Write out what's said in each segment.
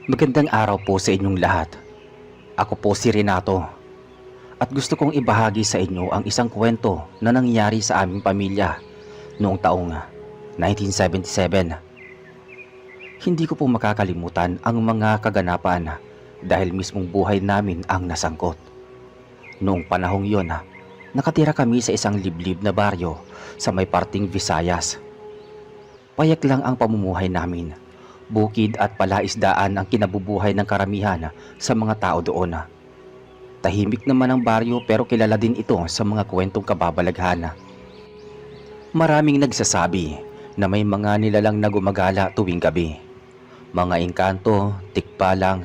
Magandang araw po sa inyong lahat. Ako po si Renato at gusto kong ibahagi sa inyo ang isang kwento na nangyari sa aming pamilya noong taong 1977. Hindi ko po makakalimutan ang mga kaganapan dahil mismong buhay namin ang nasangkot. Noong panahong yon, nakatira kami sa isang liblib na baryo sa may parting Visayas. Payak lang ang pamumuhay namin. Bukid at palaisdaan ang kinabubuhay ng karamihan sa mga tao doon. Tahimik naman ang baryo pero kilala din ito sa mga kwentong kababalaghan. Maraming nagsasabi na may mga nilalang na gumagala tuwing gabi. Mga engkanto, tikbalang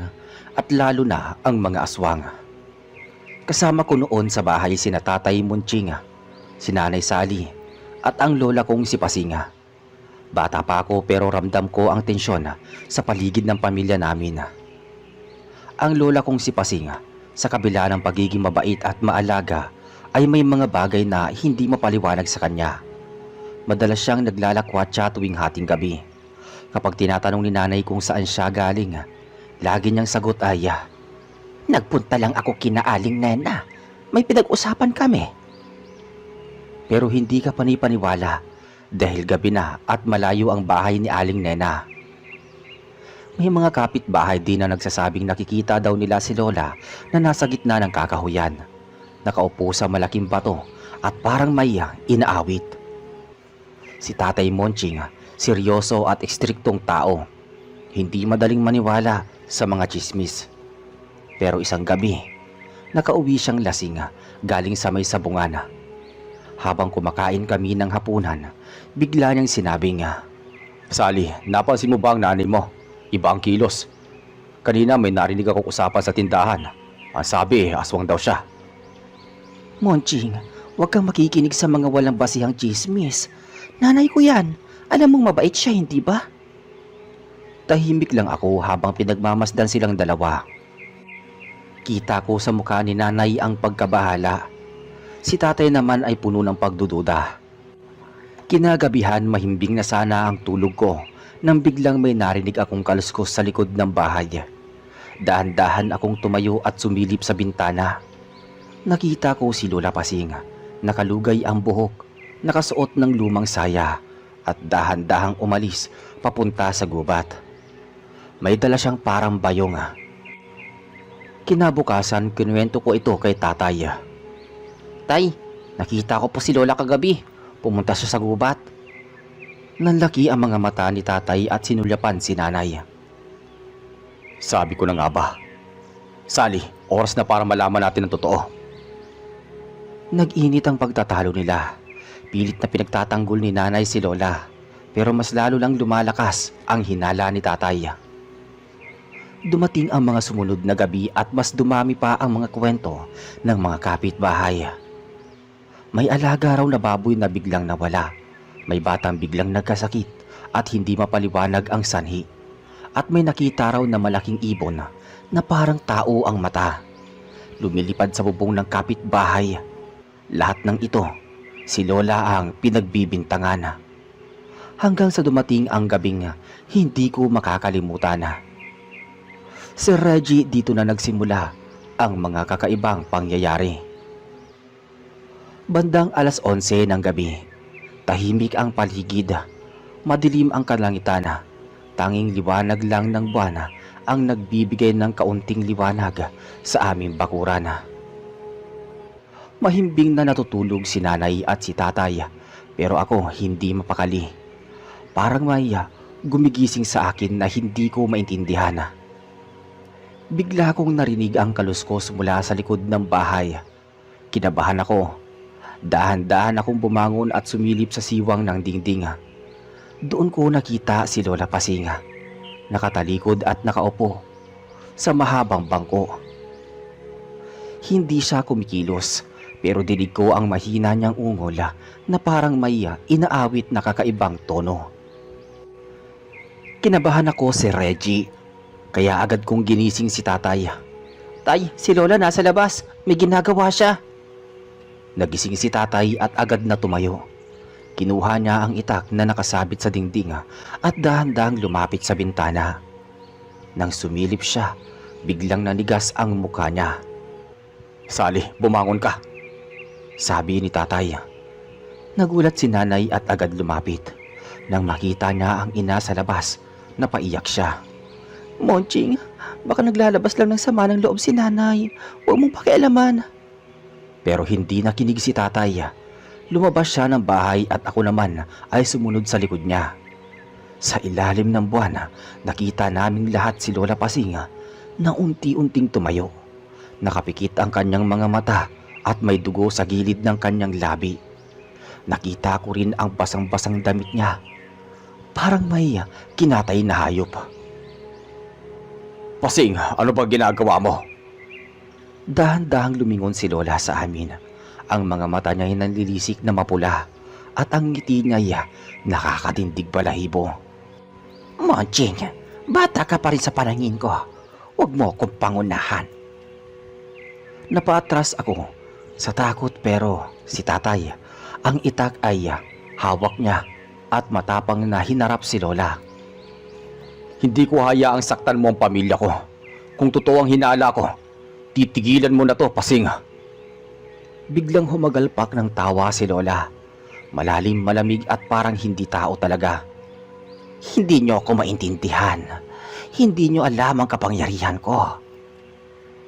at lalo na ang mga aswang. Kasama ko noon sa bahay sina Tatay Monching, si Nanay Sally at ang lola kong si Pasinga. Bata pa ako pero ramdam ko ang tensyon sa paligid ng pamilya namin. Ang lola kong si Pasinga, sa kabila ng pagiging mabait at maalaga, ay may mga bagay na hindi mapaliwanag sa kanya. Madalas siyang naglalakwatsa tuwing hating gabi. Kapag tinatanong ni nanay kung saan siya galing, lagi niyang sagot ay, "Nagpunta lang ako kina Aling Nena. May pinag-usapan kami." Pero hindi ka panipaniwala dahil gabi na at malayo ang bahay ni Aling Nena. May mga kapitbahay din na nagsasabing nakikita daw nila si Lola na nasa gitna ng kakahuyan, nakaupo sa malaking bato at parang may inaawit. Si Tatay Monching, seryoso at ekstriktong tao. Hindi madaling maniwala sa mga tsismis. Pero isang gabi, nakauwi siyang lasing galing sa may sabungan. Habang kumakain kami ng hapunan, bigla niyang sinabing, "Sally, napansin mo ba ang nanay mo? Iba ang kilos. Kanina may narinig akong usapan sa tindahan. Ang sabi, aswang daw siya." "Monching, huwag kang makikinig sa mga walang basihang chismis. Nanay ko yan. Alam mong mabait siya, hindi ba?" Tahimik lang ako habang pinagmamasdan silang dalawa. Kita ko sa mukha ni nanay ang pagkabahala. Si tatay naman ay puno ng pagdududa. Kinagabihan mahimbing na sana ang tulog ko nang biglang may narinig akong kaluskos sa likod ng bahay. Dahan-dahan akong tumayo at sumilip sa bintana. Nakita ko si Lola Pasing, nakalugay ang buhok, nakasuot ng lumang saya at dahan-dahang umalis papunta sa gubat. May dala siyang parang bayong. Kinabukasan, kinuwento ko ito kay tatay. "Tay, nakita ko po si Lola kagabi. Pumunta siya sa gubat." Nanlaki ang mga mata ni tatay at sinulyapan si nanay. "Sabi ko na nga ba? Sally, oras na para malaman natin ang totoo." Nag-init ang pagtatalo nila. Pilit na pinagtatanggol ni nanay si Lola, pero mas lalo lang lumalakas ang hinala ni tatay. Dumating ang mga sumunod na gabi at mas dumami pa ang mga kwento ng mga kapitbahay. May alaga raw na baboy na biglang nawala. May batang biglang nagkasakit at hindi mapaliwanag ang sanhi. At may nakita raw na malaking ibon na parang tao ang mata. Lumilipad sa bubong ng kapitbahay. Lahat ng ito, si Lola ang pinagbibintangan. Hanggang sa dumating ang gabing hindi ko makakalimutan. Si Reggie, dito na nagsimula ang mga kakaibang pangyayari. Bandang 11:00 ng gabi, tahimik ang paligid, madilim ang kalangitan, tanging liwanag lang ng buwan ang nagbibigay ng kaunting liwanag sa aming bakuran. Mahimbing na natutulog si nanay at si tatay, pero ako hindi mapakali. Parang may gumigising sa akin na hindi ko maintindihan. Bigla kong narinig ang kaluskos mula sa likod ng bahay. Kinabahan ako. Dahan-dahan akong bumangon at sumilip sa siwang ng dingding. Doon ko nakita si Lola Pasing, nakatalikod at nakaupo sa mahabang bangko. Hindi siya kumikilos, pero dinig ko ang mahina niyang ungol na parang may inaawit na kakaibang tono. Kinabahan ako si Reggie, kaya agad kong ginising si tatay. "Tay, si Lola nasa labas. May ginagawa siya." Nagising si tatay at agad na tumayo. Kinuha niya ang itak na nakasabit sa dingding at dahan-dahang lumapit sa bintana. Nang sumilip siya, biglang nanigas ang mukha niya. Sally, bumangon ka, sabi ni tatay. Nagulat si nanay at agad lumapit. Nang makita niya ang ina sa labas, napaiyak siya. Monching, baka naglalabas lang ng sama ng loob si nanay. Huwag mong pakialaman. Pero hindi nakinig si tatay. Lumabas siya ng bahay at ako naman ay sumunod sa likod niya. Sa ilalim ng buwan, nakita naming lahat si Lola Pasing na unti-unting tumayo. Nakapikit ang kanyang mga mata at may dugo sa gilid ng kanyang labi. Nakita ko rin ang basang-basang damit niya. Parang may kinatay na hayop. Pasing, ano ba ginagawa mo? Dahan-dahang lumingon si Lola sa amin. Ang mga mata niya ay nanlilisik na mapula at ang ngiti niya ay nakakatindig balahibo. Monching, bata ka pa rin sa panangin ko. Huwag mo akong pangunahan. Napaatras ako sa takot pero si tatay, ang itak ay hawak niya at matapang na hinarap si Lola. Hindi ko hayaang saktan mo ang pamilya ko. Kung totoo ang hinala ko, titigilan mo na to, Pasing. Biglang humagalpak ng tawa si Lola. Malalim, malamig at parang hindi tao talaga. Hindi niyo ako maintindihan. Hindi niyo alam ang kapangyarihan ko.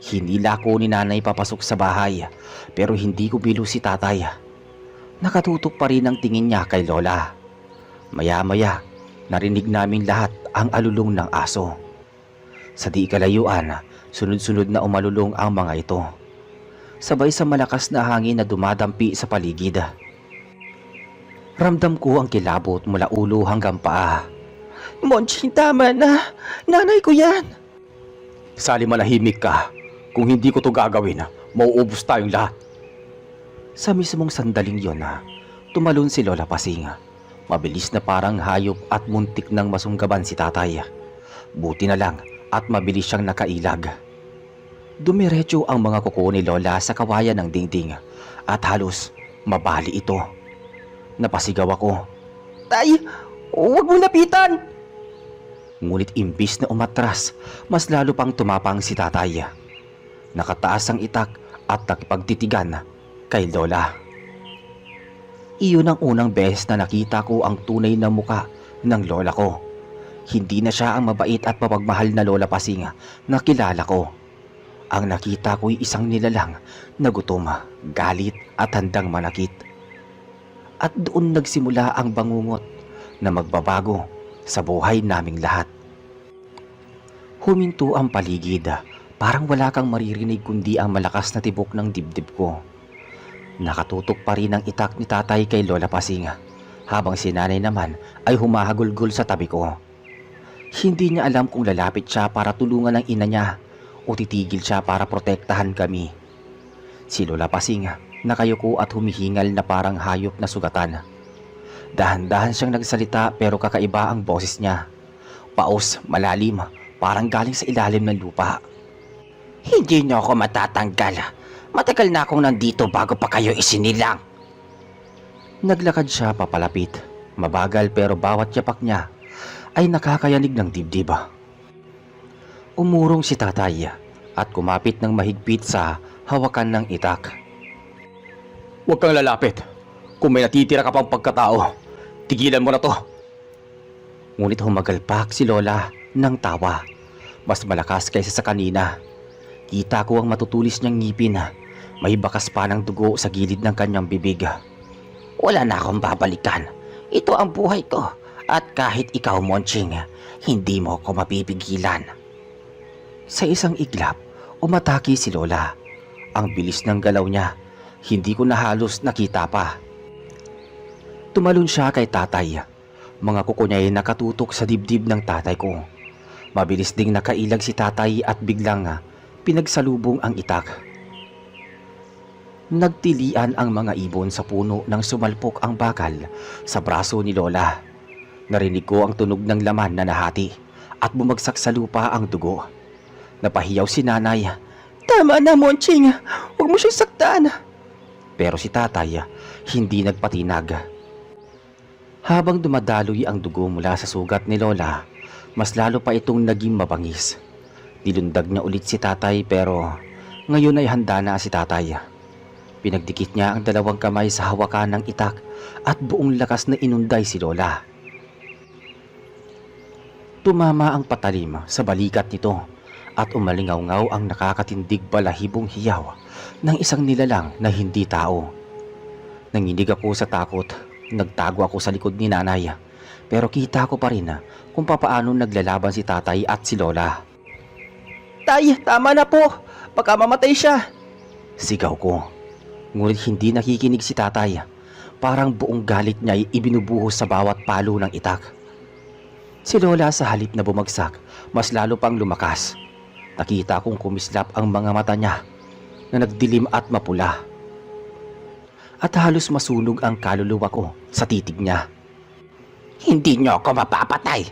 Hinila ko ni nanay papasok sa bahay pero hindi ko bilo si tatay. Nakatutok pa rin ang tingin niya kay Lola. Maya-maya, narinig namin lahat ang alulong ng aso. Sa di kalayuan, sunod-sunod na umalulong ang mga ito. Sabay sa malakas na hangin na dumadampi sa paligid. Ramdam ko ang kilabot mula ulo hanggang paa. Monching, tama na. Nanay ko yan. Sally, manahimik ka. Kung hindi ko to gagawin, mauubos tayong lahat. Sa mismong sandaling yon, tumalon si Lola Pasing. Mabilis na parang hayop at muntik nang masunggaban si tatay. Buti na lang at mabilis siyang nakailag. Dumiretso ang mga kuko ni Lola sa kawayan ng dingding at halos mabali ito. Napasigaw ako. Tay, huwag mong lapitan! Ngunit imbis na umatras, mas lalo pang tumapang si tatay. Nakataas ang itak at nakipagtitigan kay Lola. Iyon ang unang beses na nakita ko ang tunay na muka ng lola ko. Hindi na siya ang mabait at mapagmahal na Lola Pasing na kilala ko. Ang nakita ko'y isang nilalang na gutom, galit at handang manakit. At doon nagsimula ang bangungot na magbabago sa buhay naming lahat. Huminto ang paligid, parang wala kang maririnig kundi ang malakas na tibok ng dibdib ko. Nakatutok pa rin ang itak ni tatay kay Lola Pasing, habang si nanay naman ay humahagulgol sa tabi ko. Hindi niya alam kung lalapit siya para tulungan ang ina niya o titigil siya para protektahan kami. Si Lola Pasing nakayuko at humihingal na parang hayop na sugatan. Dahan-dahan siyang nagsalita pero kakaiba ang boses niya. Paos, malalim, parang galing sa ilalim ng lupa. Hindi niyo ako matatanggal. Matagal na akong nandito bago pa kayo isinilang. Naglakad siya papalapit. Mabagal pero bawat yapak niya ay nakakayanig ng dibdib. Umurong si tatay at kumapit ng mahigpit sa hawakan ng itak. Huwag kang lalapit. Kung may natitira ka pang pagkatao, tigilan mo na to. Ngunit humagalpak si Lola ng tawa. Mas malakas kaysa sa kanina. Kita ko ang matutulis niyang ngipin. May bakas pa ng dugo sa gilid ng kanyang bibig. Wala na akong babalikan. Ito ang buhay ko. At kahit ikaw, Monching, hindi mo ako mapipigilan. Sa isang iglap, umatake si Lola. Ang bilis ng galaw niya. Hindi ko na halos nakita pa. Tumalon siya kay tatay. Mga kuko niya ay nakatutok sa dibdib ng tatay ko. Mabilis ding nakailag si tatay at biglang pinagsalubong ang itak. Nagtilian ang mga ibon sa puno nang sumalpok ang bakal sa braso ni Lola. Narinig ko ang tunog ng laman na nahati at bumagsak sa lupa ang dugo. Napahiyaw si nanay. Tama na, Monching. Huwag mo siyang saktan. Pero si tatay hindi nagpatinag. Habang dumadaloy ang dugo mula sa sugat ni Lola, Mas lalo pa itong naging mabangis. Nilundag niya ulit si tatay pero ngayon ay handa na si tatay. Pinagdikit niya ang dalawang kamay sa hawakan ng itak at buong lakas na inunday si Lola. Tumama ang patalim sa balikat nito at umalingaw-ngaw ang nakakatindig balahibong hiyaw ng isang nilalang na hindi tao. Nanginig ako sa takot, nagtago ako sa likod ni nanay, pero kita ko pa rin kung papaano naglalaban si tatay at si Lola. Tay, tama na po. Baka mamatay siya. Sigaw ko, ngunit hindi nakikinig si tatay. Parang buong galit niya ay ibinubuhos sa bawat palo ng itak. Si Lola sa halip na bumagsak, mas lalo pang lumakas. Nakita kong kumislap ang mga mata niya na nagdilim at mapula. At halos masunog ang kaluluwa ko sa titig niya. Hindi niyo ako mapapatay.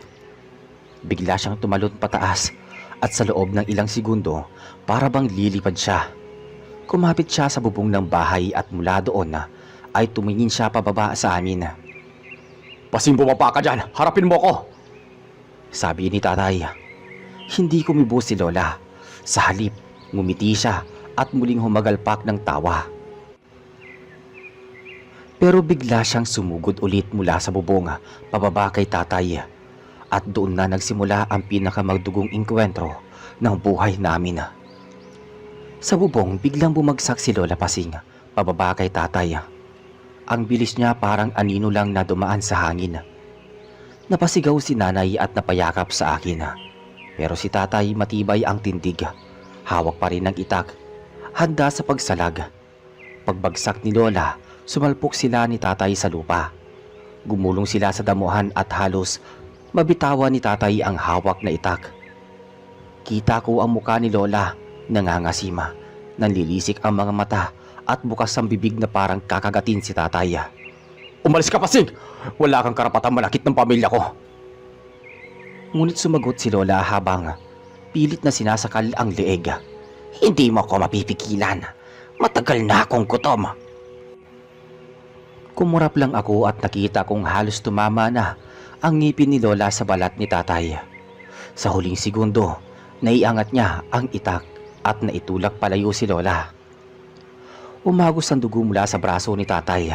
Bigla siyang tumalon pataas at sa loob ng ilang segundo para bang lilipad siya. Kumapit siya sa bubong ng bahay at mula doon ay tumingin siya pababa sa amin. "Pasing bumaba ka dyan! Harapin mo ko!" sabi ni tatay. Hindi kumibo si Lola. Sa halip, ngumiti siya at muling humagalpak ng tawa. Pero bigla siyang sumugod ulit mula sa bubong pababa kay tatay. At doon na nagsimula ang pinakamagdugong engkwentro ng buhay namin. Sa bubong, biglang bumagsak si Lola Pasing pababa kay tatay. Ang bilis niya parang anino lang na dumaan sa hangin. Napasigaw si nanay at napayakap sa akin. Pero si tatay matibay ang tindig. Hawak pa rin ng itak, handa sa pagsalag. Pagbagsak ni Lola, sumalpok sila ni tatay sa lupa. Gumulong sila sa damuhan at halos mabitawan ni tatay ang hawak na itak. Kita ko ang muka ni Lola, nangangasima, nanlilisik ang mga mata at bukas ang bibig na parang kakagatin si tatay. "Umalis ka, Pasing! Wala kang karapatang malakit ng pamilya ko!" Ngunit sumagot si Lola habang pilit na sinasakal ang leeg. Hindi mo ako mapipigilan. Matagal na akong gutom. Kumurap lang ako at nakita kong halos tumama na ang ngipin ni Lola sa balat ni tatay. Sa huling segundo, naiangat niya ang itak at naitulak palayo si Lola. Umagos ang dugo mula sa braso ni tatay.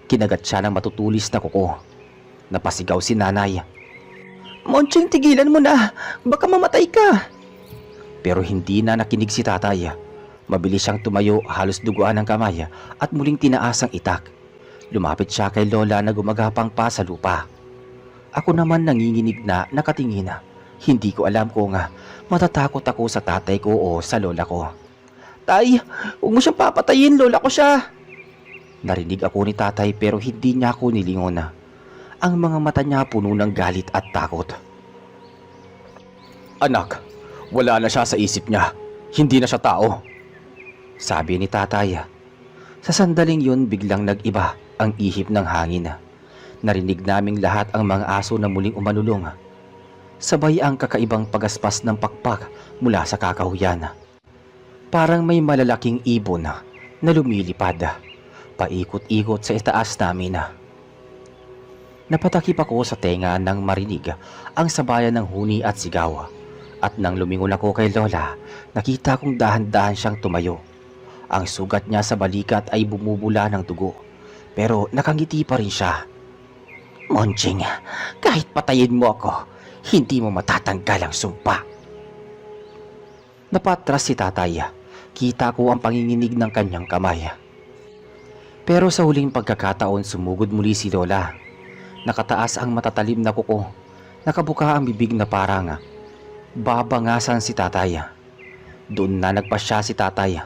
Kinagat siya ng matutulis na kuko. Napasigaw si nanay. Monching, tigilan mo na. Baka mamatay ka. Pero hindi na nakinig si tatay. Mabilis siyang tumayo, halos duguan ang kamay at muling tinaas ang itak. Lumapit siya kay Lola na gumagapang pa sa lupa. Ako naman nanginginig na nakatingin. Hindi ko alam kung matatakot ako sa tatay ko o sa lola ko. Tay, huwag mo siyang papatayin. Lola ko siya. Narinig ako ni tatay pero hindi niya ako nilingon. Ang mga mata niya puno ng galit at takot. "Anak, wala na siya sa isip niya. Hindi na siya tao," sabi ni tatay. Sa sandaling yun biglang nag-iba ang ihip ng hangin. Narinig naming lahat ang mga aso na muling umalulong. Sabay ang kakaibang pagaspas ng pakpak mula sa kakahuyan. Parang may malalaking ibon na lumilipad, paikot-ikot sa itaas namin. Napatakip ako sa tenga nang marinig ang sabayan ng huni at sigaw. At nang lumingon ako kay Lola, nakita kong dahan-dahan siyang tumayo. Ang sugat niya sa balikat ay bumubula ng dugo, pero nakangiti pa rin siya. Monching, kahit patayin mo ako, hindi mo matatanggal ang sumpa. Napatras si tatay. Kita ko ang panginginig ng kanyang kamay. Pero sa huling pagkakataon sumugod muli si Lola. Nakataas ang matatalim na kuko. Nakabuka ang bibig na parang babangasan si tatay. Doon na nagpasya si tatay.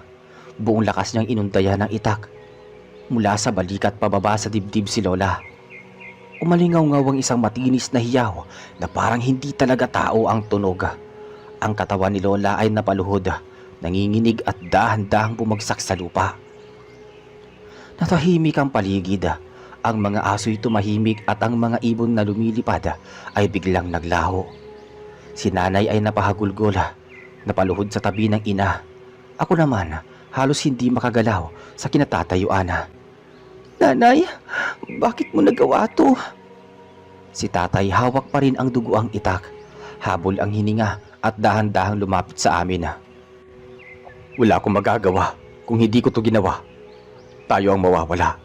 Buong lakas niyang inundayan ng itak. Mula sa balikat pababa sa dibdib si Lola. Umalingaw-ngaw ang isang matinis na hiyaw na parang hindi talaga tao ang tunog. Ang katawan ni Lola ay napaluhod, nanginginig at dahan-dahang bumagsak sa lupa. Natahimik ang paligid. Ang mga aso'y tumahimik at ang mga ibon na lumilipad ay biglang naglaho. Si nanay ay napahagulgol, napaluhod sa tabi ng ina. Ako naman, halos hindi makagalaw sa kinatatayuan. Nanay, bakit mo nagawa to? Si tatay hawak pa rin ang duguang itak. Habol ang hininga at dahan-dahang lumapit sa amin. Wala akong magagawa kung hindi ko to ginawa. Tayo ang mawawala.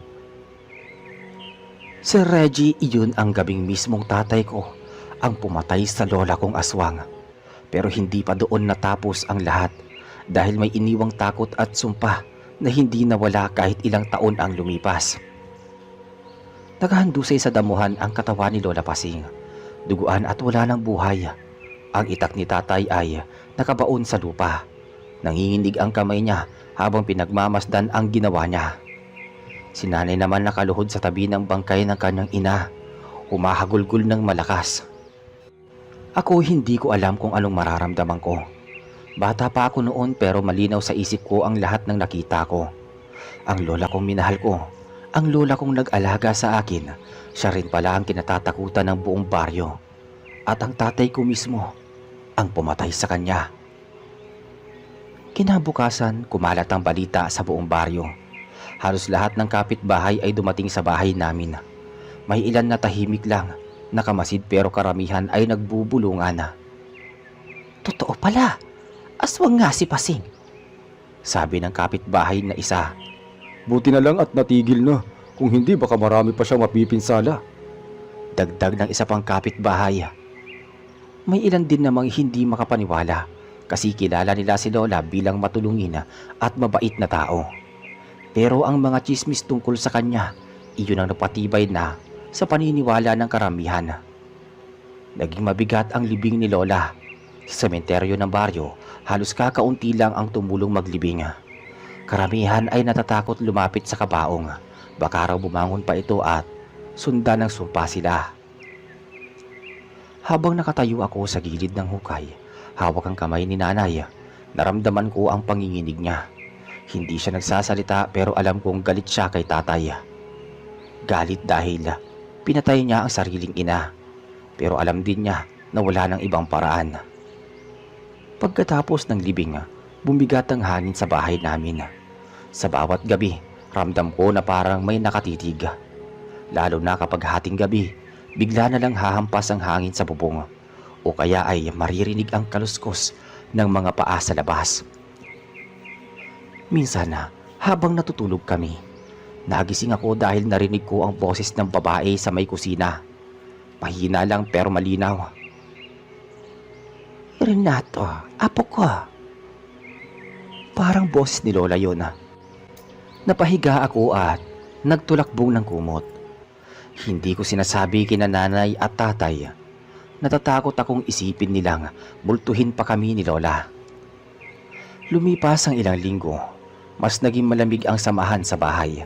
Sir Reggie, iyon ang gabing mismong tatay ko ang pumatay sa lola kong aswang. Pero hindi pa doon natapos ang lahat dahil may iniwang takot at sumpa na hindi nawala kahit ilang taon ang lumipas. Naghahandusay sa damuhan ang katawan ni Lola Pasing. Duguan at wala ng buhay. Ang itak ni tatay ay nakabaon sa lupa. Nanginginig ang kamay niya habang pinagmamasdan ang ginawa niya. Si nanay naman nakaluhod sa tabi ng bangkay ng kanyang ina. Humahagulgol ng malakas. Ako hindi ko alam kung anong mararamdaman ko. Bata pa ako noon pero malinaw sa isip ko ang lahat ng nakita ko. Ang lola kong minahal ko, ang lola kong nag-alaga sa akin, siya rin pala ang kinatatakutan ng buong baryo. At ang tatay ko mismo, ang pumatay sa kanya. Kinabukasan, kumalat ang balita sa buong baryo. Halos lahat ng kapitbahay ay dumating sa bahay namin. May ilan na tahimik lang, nakamasid pero karamihan ay nagbubulungan. Totoo pala, aswang nga si Pasing, sabi ng kapitbahay na isa. Buti na lang at natigil na. Kung hindi baka marami pa siyang mapipinsala. Dagdag ng isa pang kapitbahay. May ilan din namang hindi makapaniwala kasi kilala nila si Lola bilang matulungin at mabait na tao. Pero ang mga chismis tungkol sa kanya, iyon ang napatibay na sa paniniwala ng karamihan. Naging mabigat ang libing ni Lola. Sa sementeryo ng baryo, halos kakaunti lang ang tumulong maglibing. Karamihan ay natatakot lumapit sa kabaong. Baka raw bumangon pa ito at sundan ng sumpa sila. Habang nakatayo ako sa gilid ng hukay, hawak ang kamay ni nanay, naramdaman ko ang panginginig niya. Hindi siya nagsasalita pero alam kong galit siya kay tatay. Galit dahil pinatay niya ang sariling ina. Pero alam din niya na wala ng ibang paraan. Pagkatapos ng libing, bumigat ang hangin sa bahay namin. Sa bawat gabi, ramdam ko na parang may nakatitig. Lalo na kapag hating gabi, bigla na lang hahampas ang hangin sa bubong o kaya ay maririnig ang kaluskos ng mga paa sa labas. Minsan habang natutulog kami, nagising ako dahil narinig ko ang boses ng babae sa may kusina. Mahina lang pero malinaw. Renato, apo ko. Parang boses ni Lola yun. Napahiga ako at nagtulakbong ng kumot. Hindi ko sinasabi kina nanay at tatay. Natatakot akong isipin nilang bultuhin pa kami ni Lola. Lumipas ang ilang linggo, mas naging malamig ang samahan sa bahay.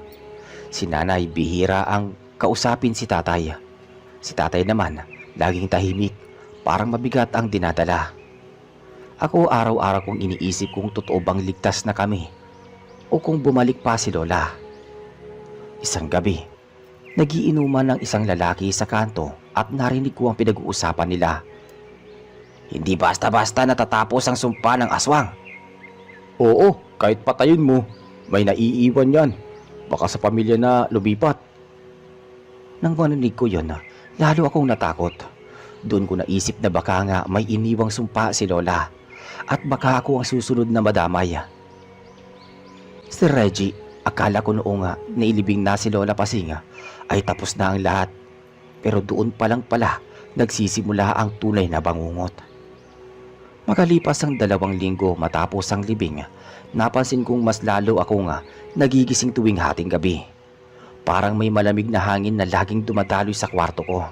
Si nanay bihira ang kausapin si tatay. Si tatay naman laging tahimik, parang mabigat ang dinadala. Ako araw-araw kong iniisip kung totoo bang ligtas na kami o kung bumalik pa si Lola. Isang gabi, nagiinuman ng isang lalaki sa kanto at narinig ko ang pinag-uusapan nila. Hindi basta-basta natatapos ang sumpa ng aswang. Oo, kahit patayin mo, may naiiwan yan. Baka sa pamilya na lumipat. Nang marinig ko yun, lalo akong natakot. Doon ko naisip na baka nga may iniwang sumpa si Lola at baka ako ang susunod na madamay. Sir Reggie, akala ko noong nailibing na si Lola Pasing ay tapos na ang lahat. Pero doon pa lang pala nagsisimula ang tunay na bangungot. Makalipas ang 2 linggo matapos ang libing, napansin kong mas lalo akong nagigising tuwing hating gabi. Parang may malamig na hangin na laging dumadaloy sa kwarto ko.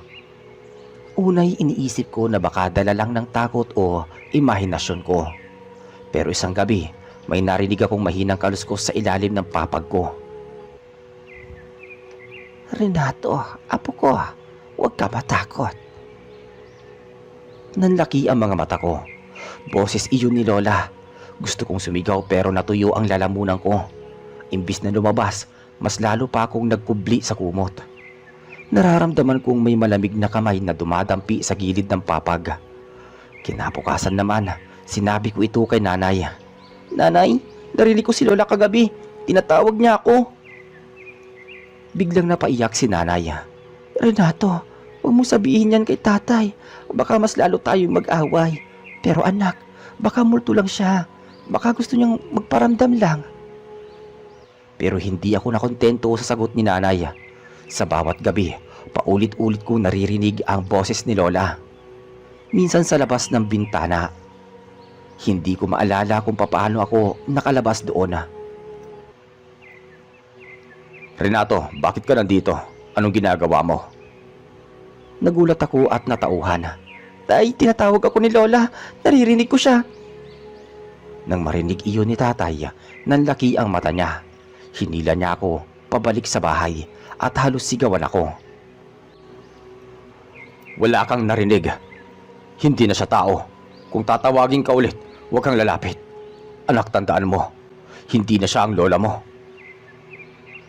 Unay iniisip ko na baka dala lang ng takot o imahinasyon ko. Pero isang gabi, may narinig akong mahinang kaluskos sa ilalim ng papag ko. Renato, apo ko, huwag ka matakot. Nanlaki ang mga mata ko. Boses iyon ni Lola. Gusto kong sumigaw pero natuyo ang lalamunan ko. Imbis na lumabas, mas lalo pa akong nagkubli sa kumot. Nararamdaman kong may malamig na kamay na dumadampi sa gilid ng papag. Kinabukasan naman, sinabi ko ito kay nanay. Nanay, narinig ko si Lola kagabi. Tinatawag niya ako. Biglang napaiyak si nanay. Renato, Huwag mo sabihin yan kay tatay. Baka mas lalo tayong mag-away. Pero anak, baka multo lang siya. Baka gusto niyang magparamdam lang. Pero hindi ako nakontento sa sagot ni nanay. Sa bawat gabi, paulit-ulit ko naririnig ang boses ni Lola. Minsan sa labas ng bintana. Hindi ko maalala kung papaano ako nakalabas doon. Renato, bakit ka nandito? Anong ginagawa mo? Nagulat ako at natauhan. Tay, tinatawag ako ni Lola. Naririnig ko siya. Nang marinig iyon ni tatay, nanlaki ang mata niya. Hinila niya ako pabalik sa bahay at halos sigawan ako. Wala kang narinig. Hindi na siya tao. Kung tatawagin ka ulit, huwag kang lalapit. Anak, tandaan mo, hindi na siya ang lola mo.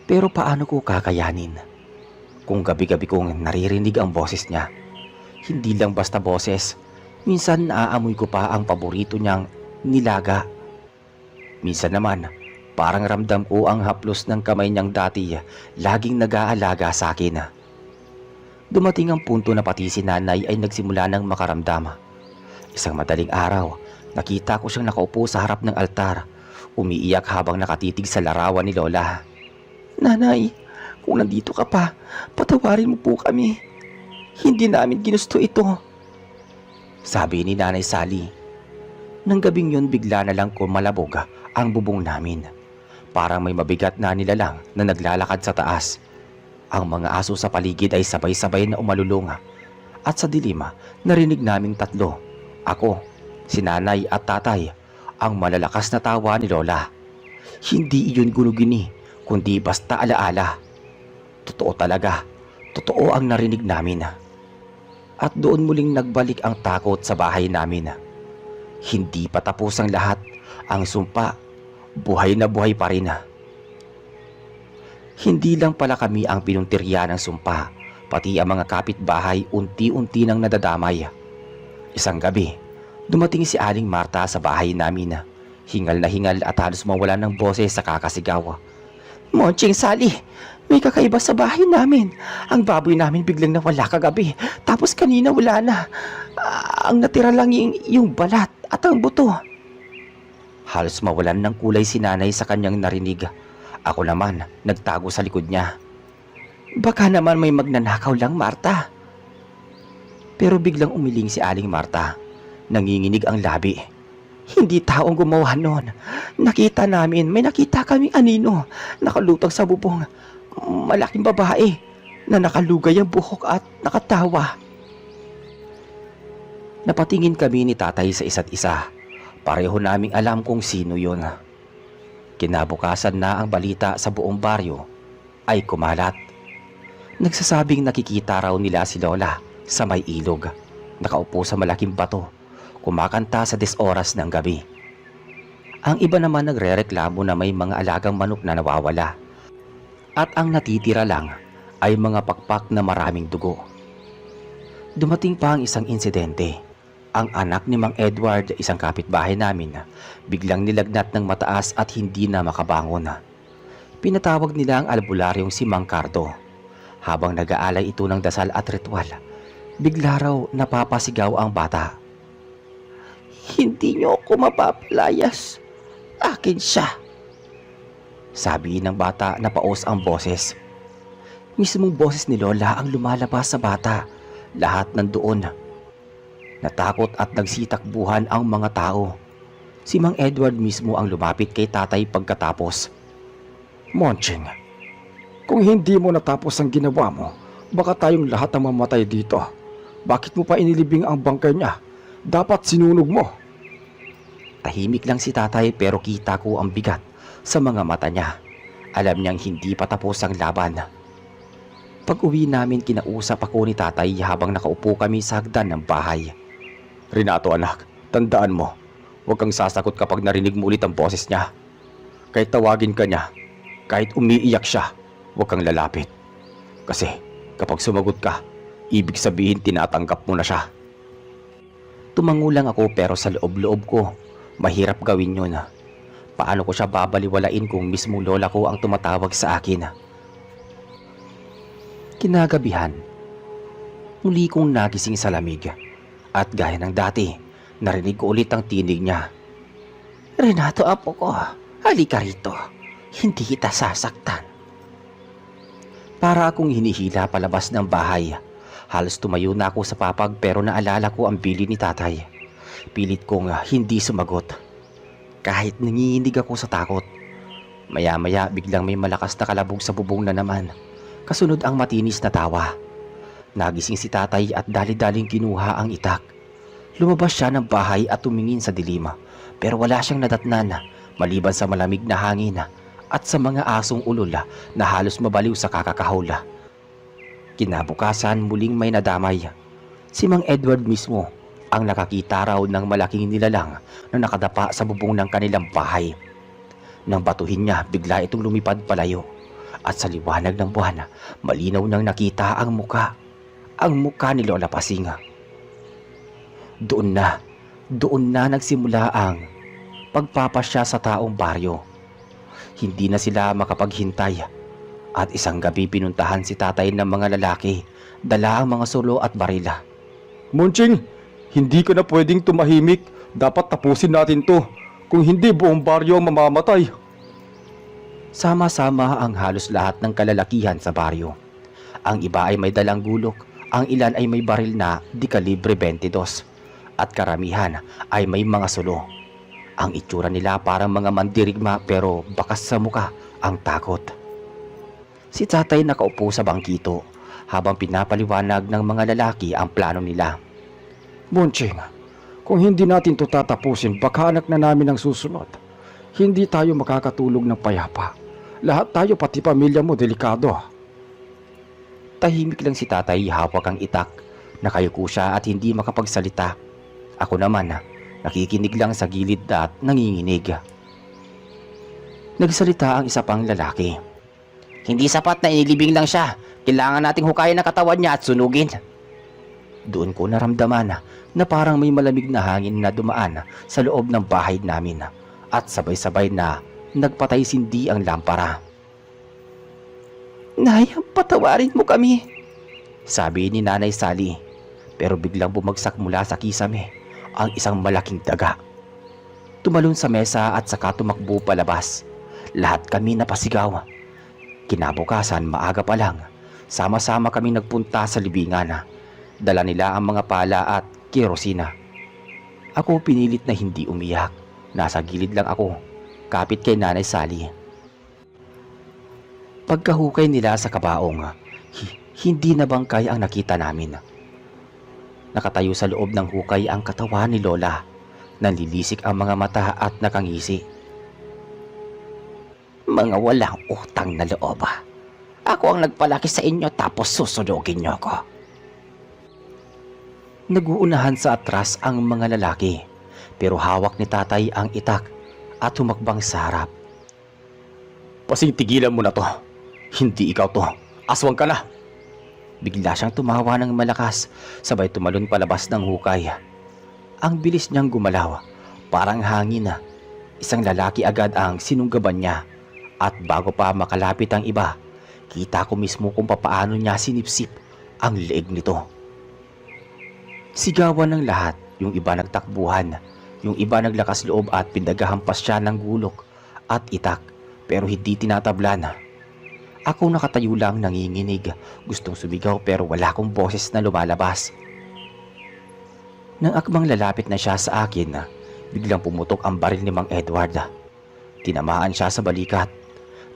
Pero paano ko kakayanin? Kung gabi-gabi kong naririnig ang boses niya. Hindi lang basta boses. Minsan naaamoy ko pa ang paborito niyang nilaga. Minsan naman, parang ramdam ko ang haplos ng kamay niyang dati laging nag-aalaga sa akin. Dumating ang punto na pati si nanay ay nagsimula ng makaramdam. Isang madaling araw, nakita ko siyang nakaupo sa harap ng altar, umiiyak habang nakatitig sa larawan ni Lola. Nanay, kung nandito ka pa, patawarin mo po kami. Hindi namin ginusto ito. Sabi ni Nanay Sally. Nang gabing yun bigla na lang kumalabog ang bubong namin. Parang may mabigat na nilalang na naglalakad sa taas. Ang mga aso sa paligid ay sabay-sabay na umalulong. At sa dilim, narinig naming tatlo. Ako, si nanay at tatay, ang malalakas na tawa ni Lola. Hindi iyon gulugini, kundi basta alaala. Totoo talaga, totoo ang narinig namin. At doon muling nagbalik ang takot sa bahay namin. Hindi pa tapos ang lahat, ang sumpa, buhay na buhay pa rin. Hindi lang pala kami ang pinuntirya ng sumpa, pati ang mga kapitbahay unti-unti nang nadadamay. Isang gabi, dumating si Aling Marta sa bahay namin. Hingal na hingal at halos mawala ng boses sa kakasigaw. Monching Sally, may kakaiba sa bahay namin. Ang baboy namin biglang nawala kagabi, tapos kanina wala na. Ang natira lang yung balat at ang buto. Halos mawalan ng kulay si nanay sa kanyang narinig. Ako naman, nagtago sa likod niya. Baka naman may magnanakaw lang, Marta. Pero biglang umiling si Aling Marta. Nanginginig ang labi. Hindi taong gumawa nun. Nakita namin, may nakita kaming anino. Nakalutang sa bubong. Malaking babae na nakalugay ang buhok at nakatawa. Napatingin kami ni tatay sa isa't isa. Pareho naming alam kung sino yun. Kinabukasan na ang balita sa buong baryo ay kumalat. Nagsasabing nakikita raw nila si Lola sa may ilog. Nakaupo sa malaking bato, kumakanta sa 10 oras ng gabi. Ang iba naman nagrereklamo na may mga alagang manok na nawawala. At ang natitira lang ay mga pakpak na maraming dugo. Dumating pa ang isang insidente. Ang anak ni Mang Edward, isang kapitbahay namin, biglang nilagnat ng mataas at hindi na makabangon. Pinatawag nila ang albularyong si Mang Cardo. Habang nag-aalay ito ng dasal at ritual, bigla raw napapasigaw ang bata. Hindi niyo ako mapapalayas. Akin siya. Sabi ng bata na paos ang boses. Mismong boses ni Lola ang lumalabas sa bata. Lahat nandoon. Natakot at nagsitakbuhan ang mga tao. Si Mang Edward mismo ang lumapit kay tatay pagkatapos. Monching, kung hindi mo natapos ang ginawa mo, baka tayong lahat ang mamatay dito. Bakit mo pa inilibing ang bangkay niya? Dapat sinunog mo. Tahimik lang si tatay pero kita ko ang bigat sa mga mata niya. Alam niyang hindi pa tapos ang laban. Pag uwi namin, kinausap ako ni tatay habang nakaupo kami sa hagdan ng bahay. Renato anak, tandaan mo, huwag kang sasagot kapag narinig mo ulit ang boses niya. Kahit tawagin ka niya, kahit umiiyak siya, huwag kang lalapit. Kasi kapag sumagot ka, ibig sabihin tinatanggap mo na siya. Tumango lang ako pero sa loob-loob ko, mahirap gawin yun. Paano ko siya babaliwalain kung mismo lola ko ang tumatawag sa akin? Kinagabihan, Muli kong nagising sa lamig at gaya ng dati, narinig ko ulit ang tinig niya. Renato, apo ko, halika rito. Hindi kita sasaktan. Para akong hinihila palabas ng bahay. Halos tumayo na ako sa papag pero naalala ko ang bili ni tatay. Pilit kong hindi sumagot. Kahit nanginginig ako sa takot. Maya-maya biglang may malakas na kalabog sa bubong na naman. Kasunod ang matinis na tawa. Nagising si tatay at dali-daling kinuha ang itak. Lumabas siya ng bahay at tumingin sa dilim. Pero wala siyang nadatnan maliban sa malamig na hangin at sa mga asong ulol na halos mabaliw sa kakakahol. Kinabukasan muling may nadamay. Si Mang Edward mismo ang nakakita raw ng malaking nilalang na nakadapa sa bubong ng kanilang bahay. Nang batuhin niya, bigla itong lumipad palayo at sa liwanag ng buwan, malinaw nang nakita ang muka ni Lola Pasing. Doon na nagsimula ang pagpapasya sa taong baryo. Hindi na sila makapaghintay at isang gabi pinuntahan si tatay ng mga lalaki, dala ang mga sulo at barila. Munching, hindi ka na pwedeng tumahimik. Dapat tapusin natin to. Kung hindi, buong baryo ang mamamatay. Sama-sama ang halos lahat ng kalalakihan sa baryo. Ang iba ay may dalang gulok, ang ilan ay may baril na di kalibre 22 at karamihan ay may mga sulo. Ang itsura nila parang mga mandirigma pero bakas sa muka ang takot. Si tatay nakaupo sa bangkito habang pinapaliwanag ng mga lalaki ang plano nila. Munching, kung hindi natin to tatapusin, baka anak na namin ang susunod. Hindi tayo makakatulog ng payapa. Lahat tayo, pati pamilya mo, delikado. Tahimik lang si tatay, hawak ang itak. Nakayuko siya at hindi makapagsalita. Ako naman, nakikinig lang sa gilid at nanginginig. Nagsalita ang isa pang lalaki. Hindi sapat na inilibing lang siya. Kailangan nating hukayin ang katawan niya at sunugin. Doon ko naramdaman na parang may malamig na hangin na dumaan sa loob ng bahay namin at sabay-sabay na nagpatay sindi ang lampara. Nay, patawarin mo kami, sabi ni Nanay Sally, pero biglang bumagsak mula sa kisame ang isang malaking daga. Tumalon sa mesa at saka tumakbo palabas. Lahat kami napasigaw. Kinabukasan, maaga pa lang, sama-sama kami nagpunta sa libingan. Dala nila ang mga pala at kerosina. Ako pinilit na hindi umiyak. Nasa gilid lang ako, kapit kay Nanay Sally. Pagkahukay nila sa kabaong, hindi na bangkay ang nakita namin. Nakatayo sa loob ng hukay ang katawan ni Lola. Nanlilisik ang mga mata at nakangisi. Mga walang utang na loob. Ako ang nagpalaki sa inyo tapos susunugin niyo ako. Naguunahan sa atras ang mga lalaki, pero hawak ni tatay ang itak at humakbang sa harap. Pasing, tigilan mo na to. Hindi ikaw to. Aswang ka na. Bigla siyang tumawa ng malakas, sabay tumalon palabas ng hukay. Ang bilis niyang gumalaw, parang hangin. Isang lalaki agad ang sinunggaban niya, at bago pa makalapit ang iba, kita ko mismo kung papaano niya sinipsip ang leeg nito. Sigawan ng lahat, yung iba nagtakbuhan, yung iba naglakas loob at pinagahampas siya ng gulok at itak, pero hindi tinatablan. Ako nakatayo lang nanginginig, gustong sumigaw pero wala akong boses na lumalabas. Nang akmang lalapit na siya sa akin, biglang pumutok ang baril ni Mang Edward. Tinamaan siya sa balikat.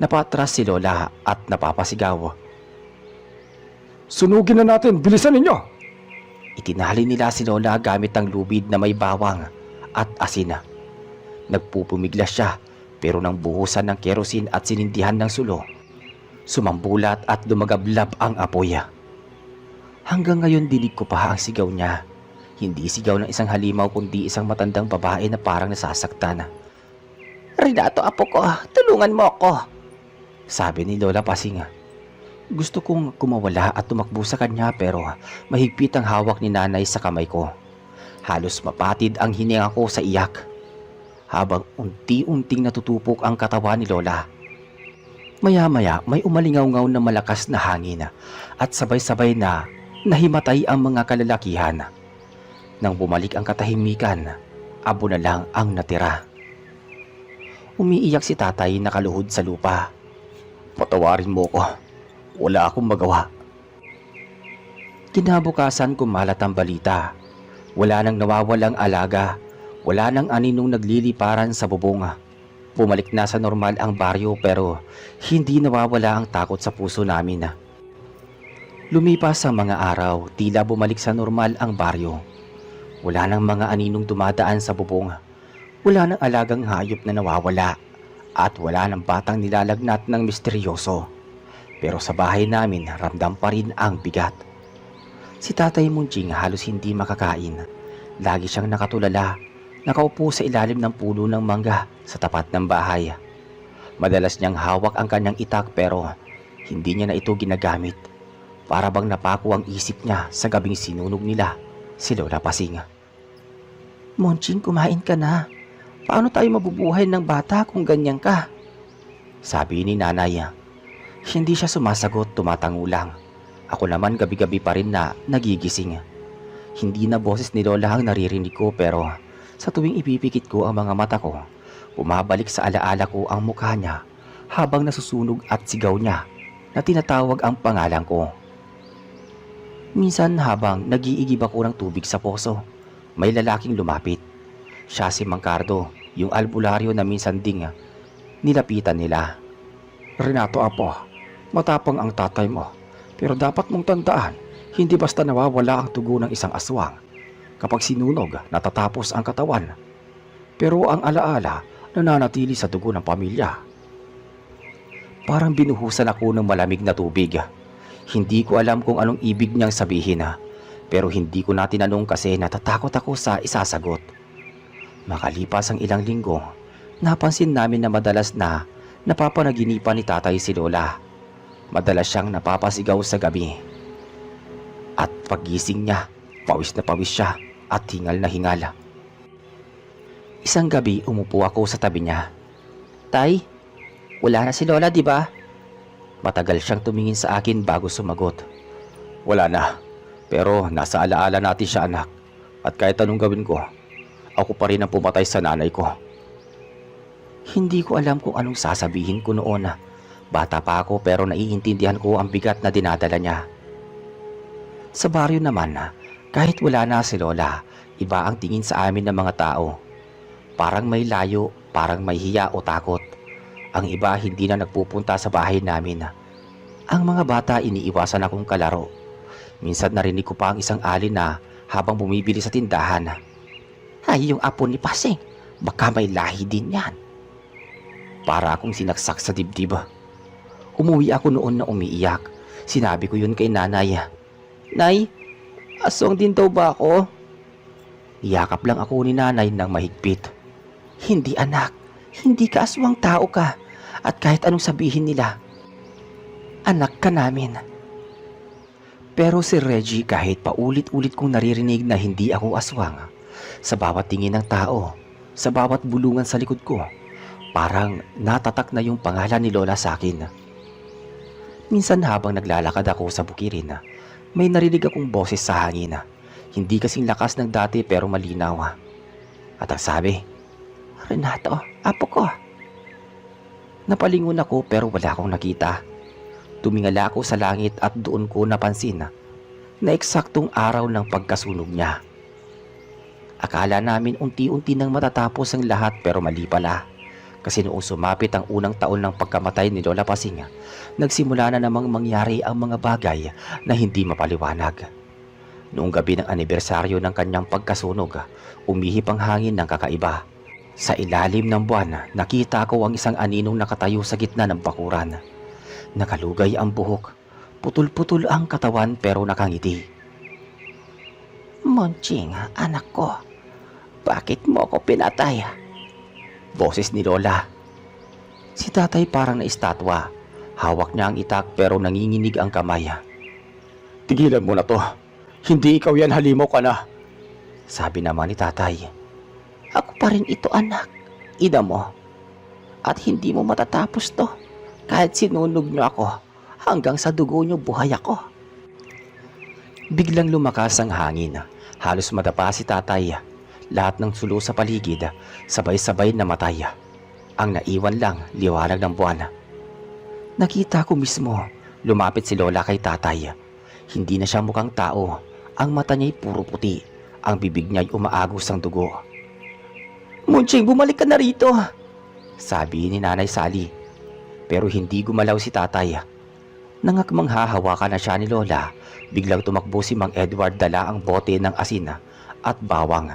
Napatras si Lola at napapasigaw. Sunugin na natin, bilisan ninyo! Itinali nila si Lola gamit ang lubid na may bawang at asin. Nagpupumiglas siya pero nang buhusan ng kerosene at sinindihan ng sulo, sumambulat at dumagablab ang apoy. Hanggang ngayon dinig ko pa ang sigaw niya. Hindi sigaw ng isang halimaw kundi isang matandang babae na parang nasasaktan. Renato, apo ko, tulungan mo ako, sabi ni Lola Pasing. Gusto kong kumawala at tumakbo sa kanya pero mahigpit ang hawak ni nanay sa kamay ko. Halos mapatid ang hininga ko sa iyak. Habang unti-unting natutupok ang katawan ni Lola. Maya-maya may umalingaw-ngaw na malakas na hangin at sabay-sabay na Nahimatay ang mga kalalakihan. Nang bumalik ang katahimikan, abo na lang ang natira. Umiiyak si tatay nakaluhod sa lupa. Patawarin mo ko. Wala akong magawa. Kinabukasan kumalat ang balita. Wala nang nawawalang alaga. Wala nang aninong nagliliparan sa bubong. Bumalik na sa normal ang baryo pero hindi nawawala ang takot sa puso namin. Lumipas ang mga araw, tila bumalik sa normal ang baryo. Wala nang mga aninong dumadaan sa bubong. Wala nang alagang hayop na nawawala. At wala nang batang nilalagnat ng misteryoso. Pero sa bahay namin, ramdam pa rin ang bigat. Si Tatay Munching halos hindi makakain. Lagi siyang nakatulala, nakaupo sa ilalim ng puno ng mangga sa tapat ng bahay. Madalas niyang hawak ang kanyang itak pero hindi niya na ito ginagamit. Para bang napako ang isip niya sa gabing sinunog nila si Lola Pasing. Munching, kumain ka na. Paano tayo mabubuhay ng bata kung ganyan ka? Sabi ni nanay. Hindi siya sumasagot, tumatango lang. Ako naman gabi-gabi pa rin na nagigising. Hindi na boses ni Lola ang naririnig ko pero sa tuwing ipipikit ko ang mga mata ko, bumabalik sa alaala ko ang mukha niya habang nasusunog at sigaw niya na tinatawag ang pangalan ko. Minsan habang nag-iigib ako ng tubig sa poso, may lalaking lumapit. Siya si Mang Cardo, yung albularyo na minsan ding nilapitan nila. Renato Apo, matapang ang tatay mo. Pero dapat mong tandaan, hindi basta nawawala ang tugo ng isang aswang. Kapag sinunog, natatapos ang katawan. Pero ang alaala, nananatili sa dugo ng pamilya. Parang binuhusan ako ng malamig na tubig. Hindi ko alam kung anong ibig niyang sabihin pero hindi ko na tinanong kasi natatakot ako sa isasagot. Makalipas ang ilang linggo, napansin namin na madalas na napapanaginipan ni tatay si Lola. Madalas siyang napapasigaw sa gabi. At paggising niya, pawis na pawis siya at hingal na hingal. Isang gabi umupo ako sa tabi niya. Tay, wala na si Lola, di ba? Matagal siyang tumingin sa akin bago sumagot. Wala na, pero nasa alaala natin siya, anak. At kahit anong gawin ko, ako pa rin ang pumatay sa nanay ko. Hindi ko alam kung anong sasabihin ko noon. Bata pa ako pero naiintindihan ko ang bigat na dinadala niya. Sa baryo naman, kahit wala na si Lola, iba ang tingin sa amin ng mga tao. Parang may layo, parang may hiya o takot. Ang iba hindi na nagpupunta sa bahay namin. Ang mga bata iniiwasan akong kalaro. Minsan narinig ko pa ang isang alin na habang bumibili sa tindahan. Ay, yung apo ni Pasing, baka may lahi din yan. Para akong sinaksak sa dibdib. Umuwi ako noon na umiiyak. Sinabi ko yun kay nanay. Nay, aswang din daw ba ako? Iyakap lang ako ni nanay ng mahigpit. Hindi anak, hindi ka aswang, tao ka. At kahit anong sabihin nila, anak ka namin. Pero si Reggie kahit paulit-ulit kong naririnig na hindi ako aswang, sa bawat tingin ng tao, sa bawat bulungan sa likod ko, parang natatak na yung pangalan ni Lola sa akin. Minsan habang naglalakad ako sa bukirin, may narinig akong boses sa hangin. Hindi kasing lakas ng dati pero malinaw. At ang sabi, Renato, apo ko. Napalingon ako pero wala akong nakita. Tumingala ako sa langit at doon ko napansin na eksaktong araw ng pagkasunog niya. Akala namin unti-unti nang matatapos ang lahat pero mali pala. Kasi noong sumapit ang unang taon ng pagkamatay ni Lola Pasing, nagsimula na namang mangyari ang mga bagay na hindi mapaliwanag. Noong gabi ng anibersaryo ng kanyang pagkasunog, umihip ang hangin ng kakaiba. Sa ilalim ng buwan, nakita ko ang isang aninong nakatayo sa gitna ng bakuran. Nakalugay ang buhok, putol-putol ang katawan pero nakangiti. Munching, anak ko, bakit mo ako pinatay? Boses ni Lola. Si tatay parang naistatwa. Hawak niya ang itak pero nanginginig ang kamay. Tigilan mo na to. Hindi ikaw yan, halimaw ka na. Sabi naman ni tatay. Ako pa rin ito, anak. Ina mo. At hindi mo matatapos to. Kahit sinunog niyo ako, hanggang sa dugo niyo buhay ako. Biglang lumakas ang hangin. Halos madapa si tatay. Lahat ng sulo sa paligid, sabay-sabay namatay. Ang naiwan lang, liwanag ng buwan. Nakita ko mismo, lumapit si Lola kay tatay. Hindi na siya mukhang tao. Ang mata niya'y puro puti. Ang bibig niya'y umaagos ng dugo. "Munching, bumalik ka na rito!" sabi ni Nanay Sally. Pero hindi gumalaw si tatay. Nangakmang hahawakan na siya ni Lola, biglang tumakbo si Mang Edward dala ang bote ng asin at bawang.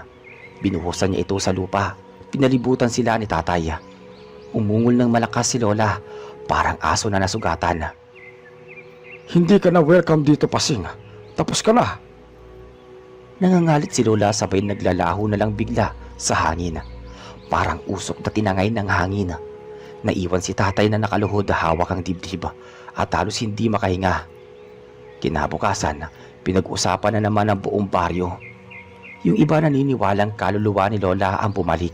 Binuhusan niya ito sa lupa. Pinalibutan sila ni tatay. Umungol ng malakas si Lola, parang aso na nasugatan. Hindi ka na welcome dito, Pasing. Tapos ka na. Nangangalit si Lola sabay naglalaho na lang bigla sa hangin. Parang usok na tinangay ng hangin. Naiwan si tatay na nakaluhod hawak ang dibdib at halos hindi makahinga. Kinabukasan, pinag-usapan na naman ng buong baryo. Yung iba naniniwalang kaluluwa ni Lola ang bumalik.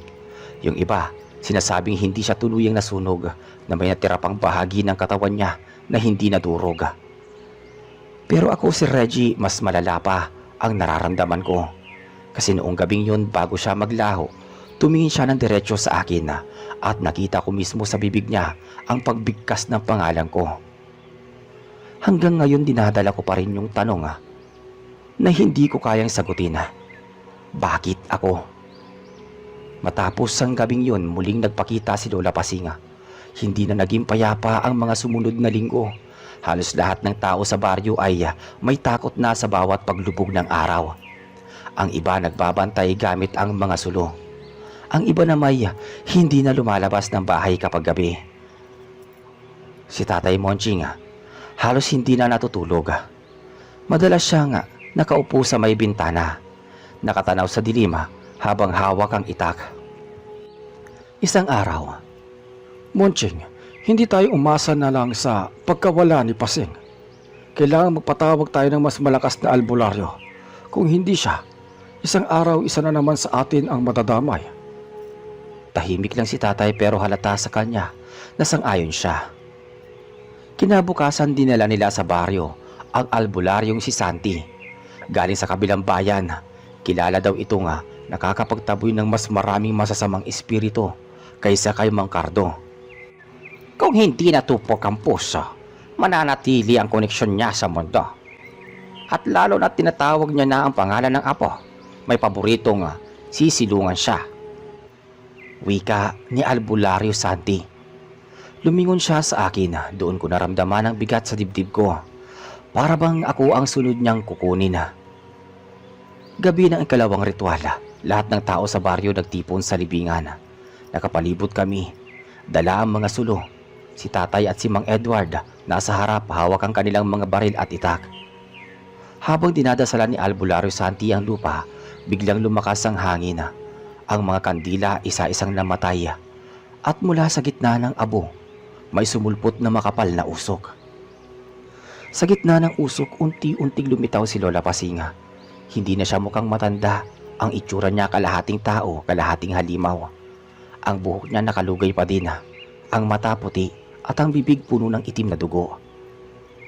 Yung iba, sinasabing hindi siya tuluyang nasunog na may natira pang bahagi ng katawan niya na hindi nadurog. Pero ako si Reggie, mas malala pa ang nararamdaman ko. Kasi noong gabing yun bago siya maglaho, tumingin siya ng diretso sa akin at nakita ko mismo sa bibig niya ang pagbigkas ng pangalan ko. Hanggang ngayon dinadala ko pa rin yung tanong na hindi ko kayang sagutin. Bakit ako? Matapos ang gabing yun, muling nagpakita si Lola Pasing. Hindi na naging payapa ang mga sumunod na linggo. Halos lahat ng tao sa baryo ay may takot na sa bawat paglubog ng araw. Ang iba nagbabantay gamit ang mga sulo. Ang iba na may hindi na lumalabas ng bahay kapag gabi. Si Tatay Monching halos hindi na natutulog. Madalas siyang nakaupo sa may bintana, nakatanaw sa dilim habang hawak ang itak. Isang araw, Monching, hindi tayo umasa na lang sa pagkawala ni Pasing. Kailangan magpatawag tayo ng mas malakas na albularyo. Kung hindi siya, isang araw isa na naman sa atin ang madadamay. tahimik lang si tatay pero halata sa kanya na sang-ayon siya. Kinabukasan dinala nila sa baryo ang albularyong si Santi. Galing sa kabilang bayan, kilala daw ito nakakapagtaboy ng mas maraming masasamang espiritu kaysa kay Mang Cardo. Kung hindi natupok ang puso, mananatili ang koneksyon niya sa mundo. At lalo na tinatawag niya na ang pangalan ng apo, may paboritong sisilungan siya. Wika ni Albularyo Santi. Lumingon siya sa akin, doon ko naramdaman ang bigat sa dibdib ko. Para bang ako ang sunod niyang kukunin. Gabi ng ikalawang ritual, lahat ng tao sa baryo nagtipon sa libingan. Nakapalibot kami, dala ang mga sulo. Si tatay at si Mang Edward nasa harap hawak ang kanilang mga baril at itak. Habang dinadasalan ni Albularyo Santi ang lupa, biglang lumakas ang hangin. Ang mga kandila isa-isang namatay at mula sa gitna ng abo, may sumulpot na makapal na usok. Sa gitna ng usok, unti-unting lumitaw si Lola Pasing. Hindi na siya mukhang matanda. Ang itsura niya kalahating tao, kalahating halimaw. Ang buhok niya nakalugay pa din. Ang mata puti at ang bibig puno ng itim na dugo.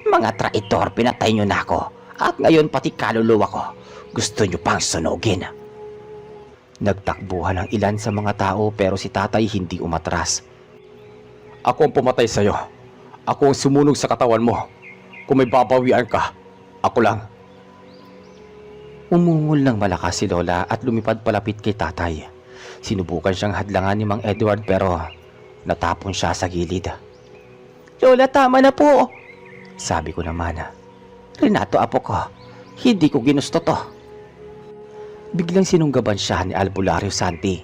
Mga traitor, pinatay niyo na ako. At ngayon pati kaluluwa ko, gusto niyo pang sunugin. Nagtakbuhan ang ilan sa mga tao pero si tatay hindi umatras. Ako ang pumatay sa'yo. Ako ang sumunog sa katawan mo. Kung may babawian ka, ako lang. Umungol ng malakas si Lola at lumipad palapit kay tatay. Sinubukan siyang hadlangan ni Mang Edward pero natapon siya sa gilid. Lola, tama na po, sabi ko naman. Renato, apo ko, hindi ko ginusto to. Biglang sinunggaban siya ni Albularyo Santi.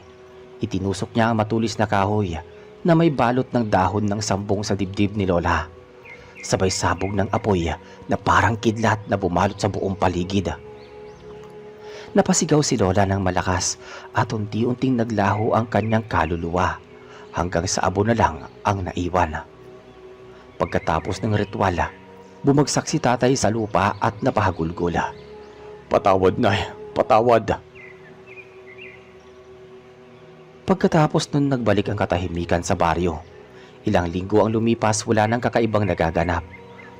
Itinusok niya ang matulis na kahoy na may balot ng dahon ng sambong sa dibdib ni Lola. Sabay sabog ng apoy na parang kidlat na bumalot sa buong paligid. Napasigaw si Lola ng malakas at unti-unting naglaho ang kanyang kaluluwa hanggang sa abo na lang ang naiwan. Pagkatapos ng ritual, bumagsak si tatay sa lupa at napahagulgol. Patawad, Nay. Patawad. Pagkatapos nun nagbalik ang katahimikan sa baryo. Ilang linggo ang lumipas, wala nang kakaibang nagaganap.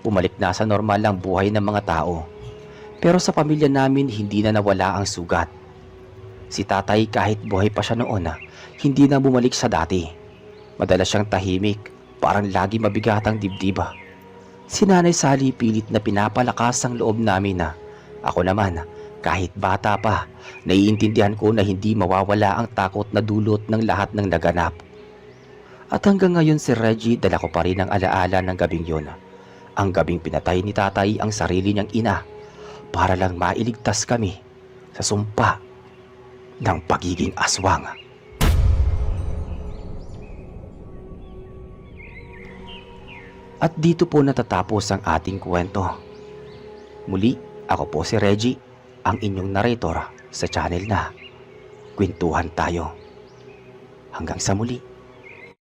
Bumalik na sa normal ang buhay ng mga tao. Pero sa pamilya namin hindi na nawala ang sugat. Si tatay kahit buhay pa siya noon, hindi na bumalik sa dati. Madalas siyang tahimik, parang lagi mabigat ang dibdib. Si Nanay Sally pilit na pinapalakas ang loob namin na ako naman, kahit bata pa, naiintindihan ko na hindi mawawala ang takot na dulot ng lahat ng naganap. At hanggang ngayon si Reggie dala ko pa rin ang alaala ng gabing yun. Ang gabing pinatay ni tatay ang sarili niyang ina para lang mailigtas kami sa sumpa ng pagiging aswang. At dito po natatapos ang ating kwento. Muli, ako po si Reggie, ang inyong narrator sa channel na Kwentuhan Tayo. Hanggang sa muli.